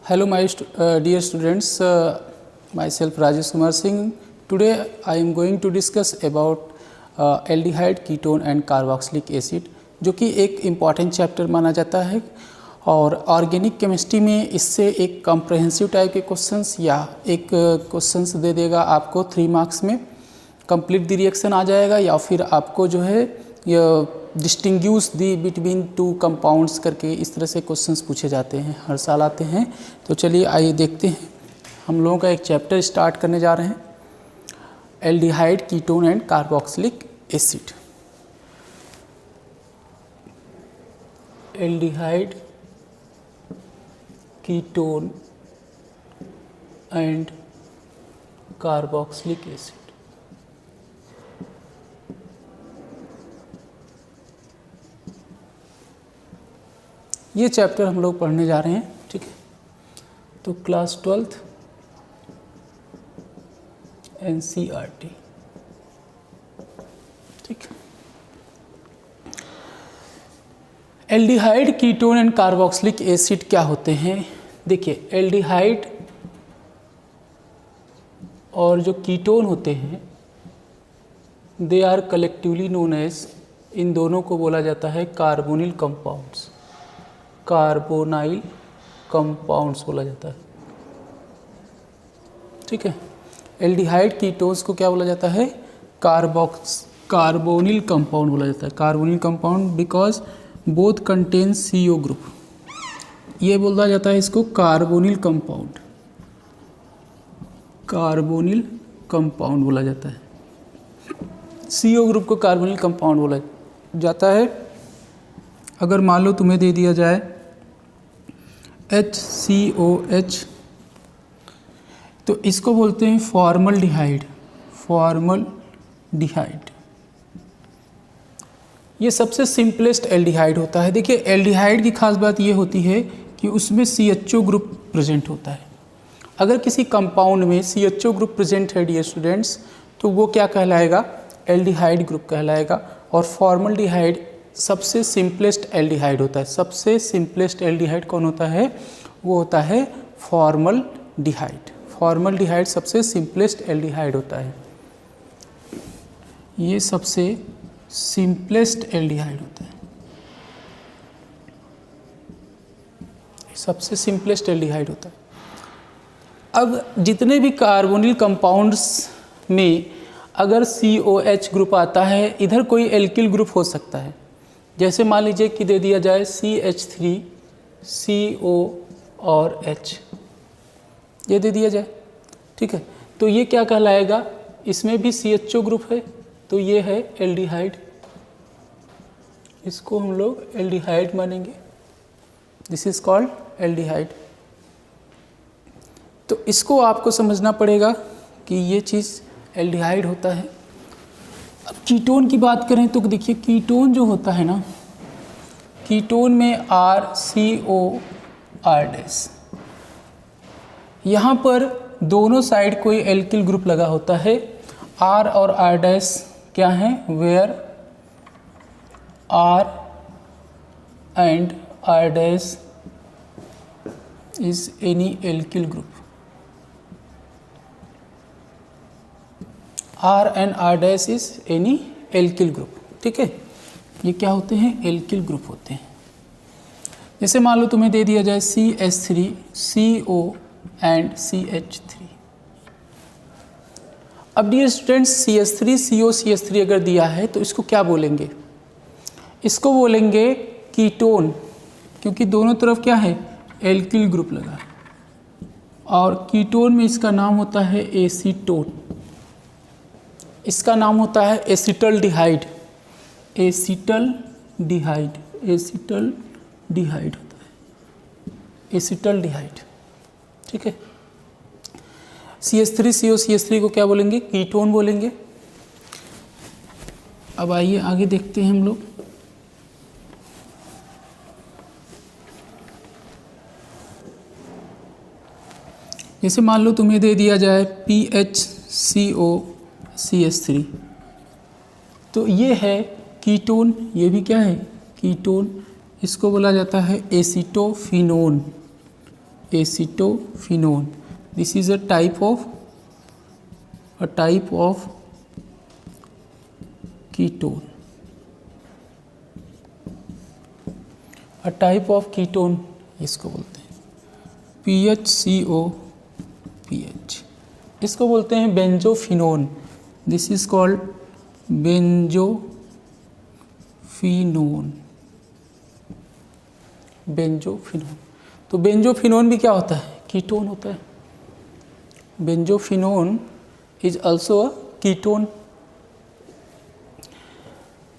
Hello, my dear students. Myself Rajesh Kumar Singh. Today I am going to discuss about aldehyde, ketone and carboxylic acid, जो कि एक important chapter माना जाता है और organic chemistry में इससे एक कॉम्प्रहेंसिव टाइप के क्वेश्चंस या एक क्वेश्चंस दे देगा आपको 3 मार्क्स में। कंप्लीट द रिएक्शन आ जाएगा या फिर आपको जो है डिस्टिंग्विश दी बिटवीन टू कंपाउंड्स करके इस तरह से क्वेश्चंस पूछे जाते हैं, हर साल आते हैं। तो चलिए आइए देखते हैं, हम लोगों का एक चैप्टर स्टार्ट करने जा रहे हैं, aldehyde, ketone and carboxylic acid. Aldehyde, ketone and carboxylic acid. ये चैप्टर हम लोग पढ़ने जा रहे हैं, ठीक है। तो क्लास 12th NCERT, ठीक। Aldehyde, ketone and carboxylic acid क्या होते हैं? देखिए, एल्डिहाइड और जो कीटोन होते हैं they are collectively known as, इन दोनों को बोला जाता है कार्बोनिल कंपाउंड्स। कार्बोनाइल कंपाउंड्स बोला जाता है, ठीक है। एल्डिहाइड, कीटोन्स को क्या बोला जाता है? कार्बोनिल कंपाउंड बोला जाता है। Carbonyl compound because both contain CO group, ये बोला जाता है इसको कार्बोनिल कंपाउंड। कार्बोनिल कंपाउंड बोला जाता है, CO ग्रुप को कार्बोनिल कंपाउंड बोला जाता है। अगर मान लो तुम्हें दे दिया जाए HCOH, तो इसको बोलते हैं फॉर्मल्डिहाइड। फॉर्मल्डिहाइड ये सबसे सिंपलेस्ट एल्डिहाइड होता है। देखिए, एल्डिहाइड की खास बात ये होती है कि उसमें CHO ग्रुप प्रेजेंट होता है। अगर किसी कंपाउंड में CHO ग्रुप प्रेजेंट है डियर स्टूडेंट्स, तो वो क्या कहलाएगा? एल्डिहाइड ग्रुप कहलाएगा। और फॉर्मल्डिहाइड सबसे सिंपलेस्ट एल्डिहाइड होता है। सबसे सिंपलेस्ट एल्डिहाइड कौन होता है? वो होता है फॉर्मल्डिहाइड। फॉर्मल्डिहाइड सबसे सिंपलेस्ट एल्डिहाइड होता है। ये सबसे सिंपलेस्ट एल्डिहाइड होता है, सबसे सिंपलेस्ट एल्डिहाइड होता है। अब जितने भी कार्बोनिल कंपाउंड्स में अगर COH ग्रुप आता है, इधर कोई एल्किल ग्रुप हो सकता है। जैसे मान लीजिए कि दे दिया जाए CH3 CO और H, ये दे दिया जाए, ठीक है। तो ये क्या कहलाएगा? इसमें भी CHO ग्रुप है, तो ये है एल्डिहाइड। इसको हम लोग एल्डिहाइड मानेंगे। This is called aldehyde. तो इसको आपको समझना पड़ेगा कि ये चीज़ एल्डिहाइड होता है। अब कीटोन की बात करें तो देखिए, कीटोन जो होता है ना, कीटोन में RCOR-, यहाँ पर दोनों साइड कोई एल्किल ग्रुप लगा होता है। R और R' क्या है? Where R and R' is any alkyl group। R and R' is any alkyl group, ठीक है। ये क्या होते हैं? एल्किल ग्रुप होते हैं। जैसे मान लो तुम्हें दे दिया जाए CH3 CO एंड CH3। अब dear students, CH3 CO CH3 अगर दिया है तो इसको क्या बोलेंगे? इसको बोलेंगे कीटोन, क्योंकि दोनों तरफ क्या है? एल्किल ग्रुप लगा है। और कीटोन में इसका नाम होता है एसीटोन। इसका नाम होता है एसिटल्डिहाइड। एसिटल्डिहाइड, एसिटल्डिहाइड होता है, एसिटल्डिहाइड, ठीक है। CH3 CO CH3 को क्या बोलेंगे? कीटोन बोलेंगे। अब आइए आगे देखते हैं हम लोग। जैसे मान लो तुम्हें दे दिया जाए PHCO CH3, तो ये है कीटोन। ये भी क्या है? कीटोन। इसको बोला जाता है acetophenone. acetophenone. This is a type of ketone. A type of ketone इसको बोलते हैं PHCOPH. इसको बोलते हैं benzophenone. This is called benzophenone. Benzophenone. तो बेंजोफिनोन भी क्या होता है? कीटोन होता है. Benzophenone is also a ketone.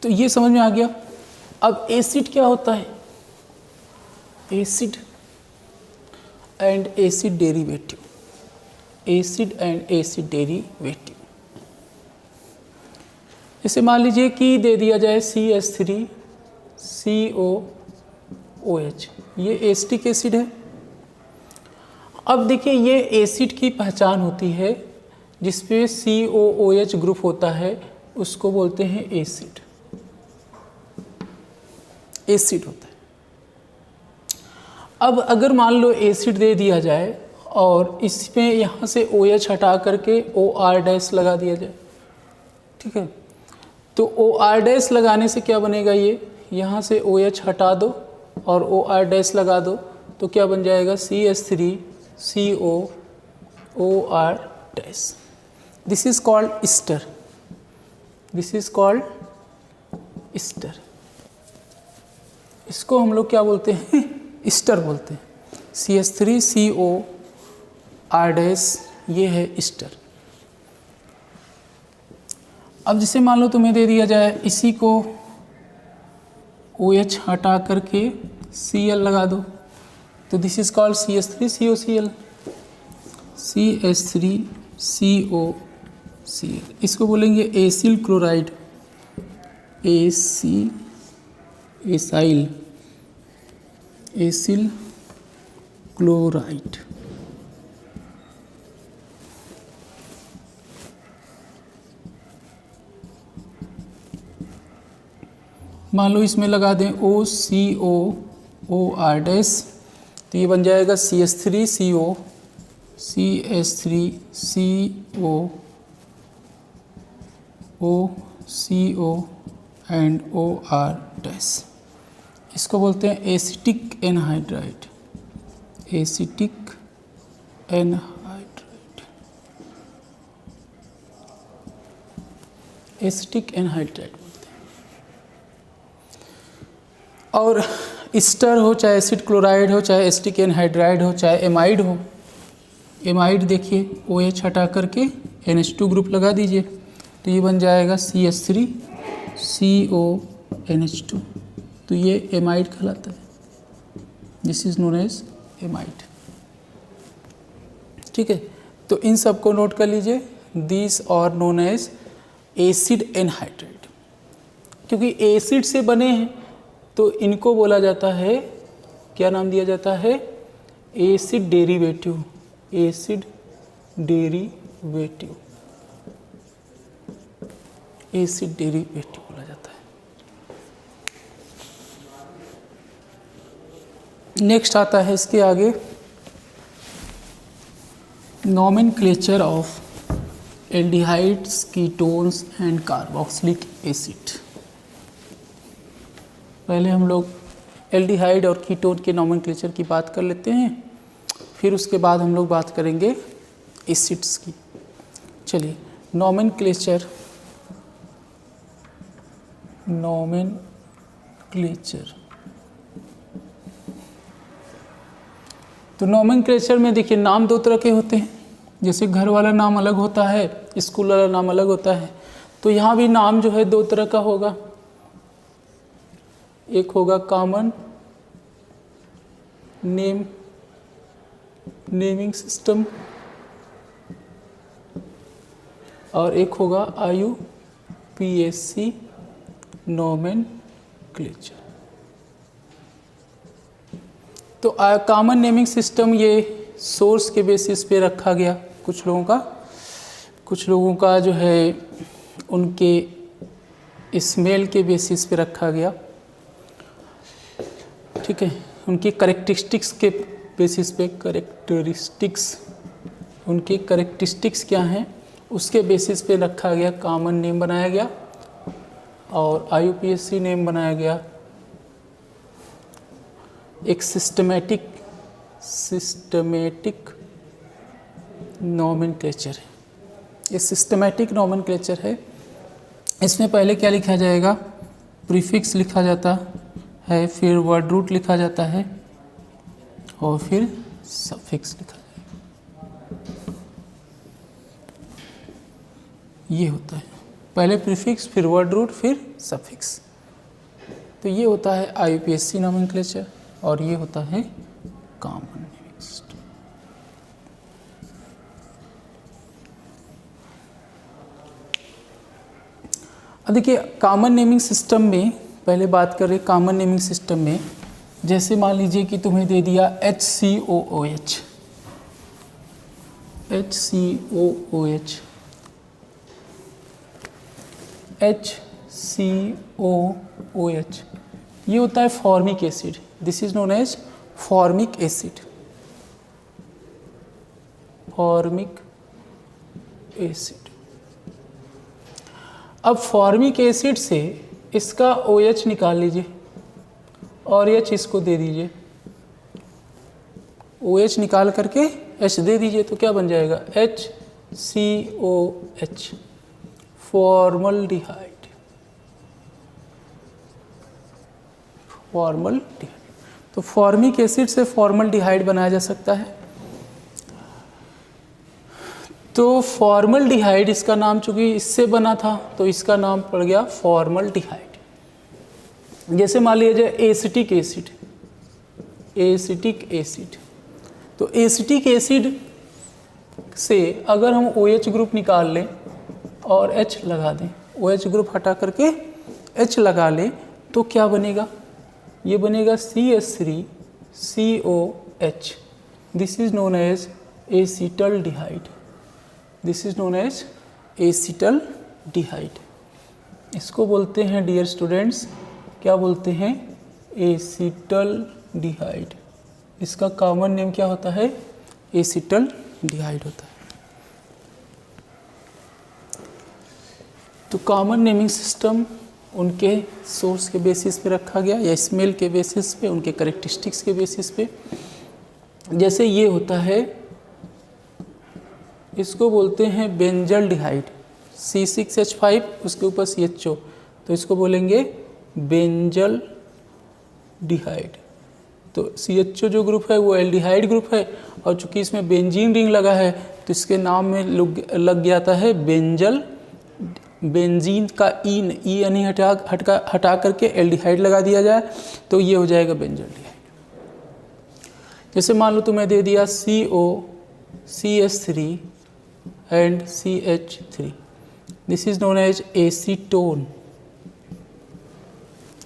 तो ये समझ में आ गया. अब एसिड क्या होता है? Acid and acid derivative. Acid and acid derivative. जैसे मान लीजिए कि दे दिया जाए CH3COOH. ये एसिटिक एसिड है. अब देखिए ये एसिड की पहचान होती है जिसपे COOH ग्रुप होता है, उसको बोलते हैं एसिड. एसिड होता है. अब अगर मान लो एसिड दे दिया जाए और इसमें यहाँ से OH हटा करके OR- लगा दिया जाए. ठीक है. तो OR- लगाने से क्या बनेगा? ये यहाँ से OH हटा दो और OR- लगा दो तो क्या बन जाएगा? CH3COOR. This is called Easter. This is called Easter. इसको हम लोग क्या बोलते हैं? ईस्टर बोलते हैं. CH3COR- ये है ईस्टर. अब जैसे मान लो तुम्हें दे दिया जाए इसी को OH हटा करके Cl लगा दो तो this is called CH3COCl. CH3COCl. इसको बोलेंगे एसिल क्लोराइड. Acyl chloride. मान लो इसमें लगा दें OCOOR- तो ये बन जाएगा CH3CO एंड OR-. इसको बोलते हैं acetic anhydride. Acetic anhydride. Acetic anhydride बोलते हैं. और ईस्टर हो, चाहे एसिड क्लोराइड हो, चाहे एसिटिक एनहाइड्राइड हो, चाहे एमाइड हो. एमाइड देखिए OH हटा करके NH2 ग्रुप लगा दीजिए तो ये बन जाएगा CH3CONH2. तो ये एमाइड कहलाता है. This is known as amide. ठीक है. तो इन सब को नोट कर लीजिए. दिस और नोन एज एसिड एनहाइड्राइड. क्योंकि एसिड से बने हैं तो इनको बोला जाता है, क्या नाम दिया जाता है? Acid derivative. Acid derivative. Acid derivative बोला जाता है. नेक्स्ट आता है इसके आगे nomenclature of aldehydes, ketones and carboxylic acid. पहले हम लोग एल्डिहाइड और कीटोन के नोमेनक्लेचर की बात कर लेते हैं, फिर उसके बाद हम लोग बात करेंगे एसिड्स की. चलिए नोमेनक्लेचर. तो नोमेनक्लेचर में देखिए नाम दो तरह के होते हैं. जैसे घर वाला नाम अलग होता है, स्कूल वाला नाम अलग होता है. तो यहाँ भी नाम जो है दो तरह का होगा. एक होगा कॉमन नेमिंग सिस्टम और एक होगा IUPAC नोमेनक्लेचर. तो कॉमन नेमिंग सिस्टम ये सोर्स के बेसिस पे रखा गया. कुछ लोगों का जो है उनके स्मेल के बेसिस पे रखा गया. ठीक है. उनकी करेक्टरिस्टिक्स के बेसिस पे करेक्टरिस्टिक्स, उनके करेक्टरिस्टिक्स क्या हैं उसके बेसिस पे रखा गया, कॉमन नेम बनाया गया और IUPAC नेम बनाया गया। एक सिस्टमेटिक नोमेनक्लेचर है, ये सिस्टमेटिक नोमेनक्लेचर है। इसमें पहले क्या लिखा जाएगा, प्रीफिक्स लिखा जाता है, फिर वर्ड रूट लिखा जाता है और फिर सफिक्स लिखा जाएगा। ये होता है पहले प्रीफिक्स, फिर वर्ड रूट, फिर सफिक्स। तो ये होता है IUPAC नोमेनक्लेचर और ये होता है कॉमन नेमिंग सिस्टम। अब देखिए कॉमन नेमिंग सिस्टम में पहले बात करें। कॉमन नेमिंग सिस्टम में जैसे मान लीजिए कि तुम्हें दे दिया HCOOH, HCOOH, HCOOH, ये होता है formic acid. This is known as formic acid, formic acid. अब फॉर्मिक एसिड से इसका OH निकाल लीजिए और H इसको दे दीजिए, OH निकाल करके H दे दीजिए तो क्या बन जाएगा, HCOH, फॉर्मल्डिहाइड। फॉर्मल्डिहाइड, तो फॉर्मिक एसिड से फॉर्मल्डिहाइड बनाया जा सकता है। तो फॉर्मल्डिहाइड, इसका नाम चूंकि इससे बना था तो इसका नाम पड़ गया फॉर्मल्डिहाइड। जैसे मान लीजिए एसिटिक एसिड, एसिटिक एसिड, तो एसिटिक एसिड से अगर हम OH ग्रुप निकाल लें और H लगा दें, OH ग्रुप हटा करके H लगा लें तो क्या बनेगा, ये बनेगा CH3COH। This is known as acetaldehyde, this is known as acetaldehyde. इसको बोलते हैं डियर स्टूडेंट्स, क्या बोलते हैं, एसिटल्डिहाइड। इसका कॉमन नेम क्या होता है, एसिटल्डिहाइड होता है। तो कॉमन नेमिंग सिस्टम उनके सोर्स के बेसिस पे रखा गया या स्मेल के बेसिस पे, उनके करेक्टरिस्टिक्स के बेसिस पे। जैसे ये होता है, इसको बोलते हैं बेंजल्डिहाइड, C6H5 उसके ऊपर CHO, तो इसको बोलेंगे बेंजल्डिहाइड। तो CHO जो ग्रुप है वो एल्डिहाइड ग्रुप है और चूंकि इसमें बेंजीन रिंग लगा है तो इसके नाम में लग जाता है बेंजल। बेंजीन का ई यानी हटा करके एल्डिहाइड लगा दिया जाए तो ये हो जाएगा बेंजल्डिहाइड। जैसे मान लो तुम्हें दे दिया CO, CH3 and CH3, this is known as acetone.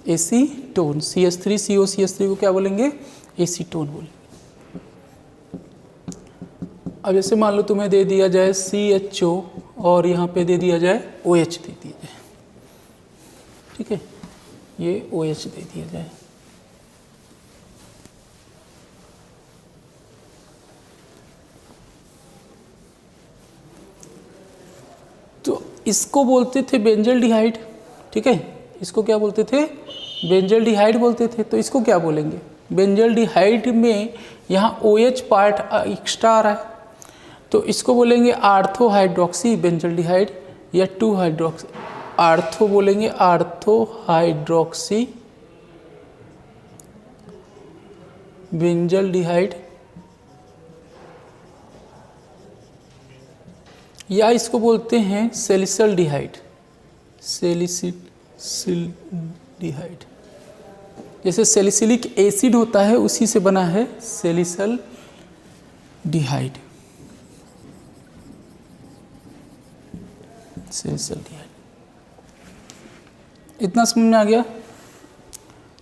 Acetone, CH3CO CH3 को क्या बोलेंगे, एसीटोन बोलेंगे। अब जैसे मान लो तुम्हें दे दिया जाए CHO और यहाँ पे दे दिया जाए OH दे दिया जाए, ठीक है, ये OH दे दिया जाए, तो इसको बोलते थे बेंजल्डिहाइड, ठीक है, इसको क्या बोलते थे, बेंजल्डिहाइड बोलते थे। तो इसको क्या बोलेंगे, बेंजल्डिहाइड में यहाँ OH पार्ट एक्स्ट्रा आ रहा है तो इसको बोलेंगे आर्थो हाइड्रोक्सी बेंजल्डिहाइड या 2 हाइड्रोक्सी, आर्थो बोलेंगे, आर्थो हाइड्रोक्सी बेंजल्डिहाइड, या इसको बोलते हैं सैलिसिल्डिहाइड, सैलिसिल्डिहाइड। जैसे सैलिसिलिक एसिड होता है उसी से बना है सैलिसिल्डिहाइड, सैलिसिल्डिहाइड। इतना समझ में आ गया,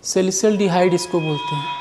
सैलिसिल्डिहाइड इसको बोलते हैं।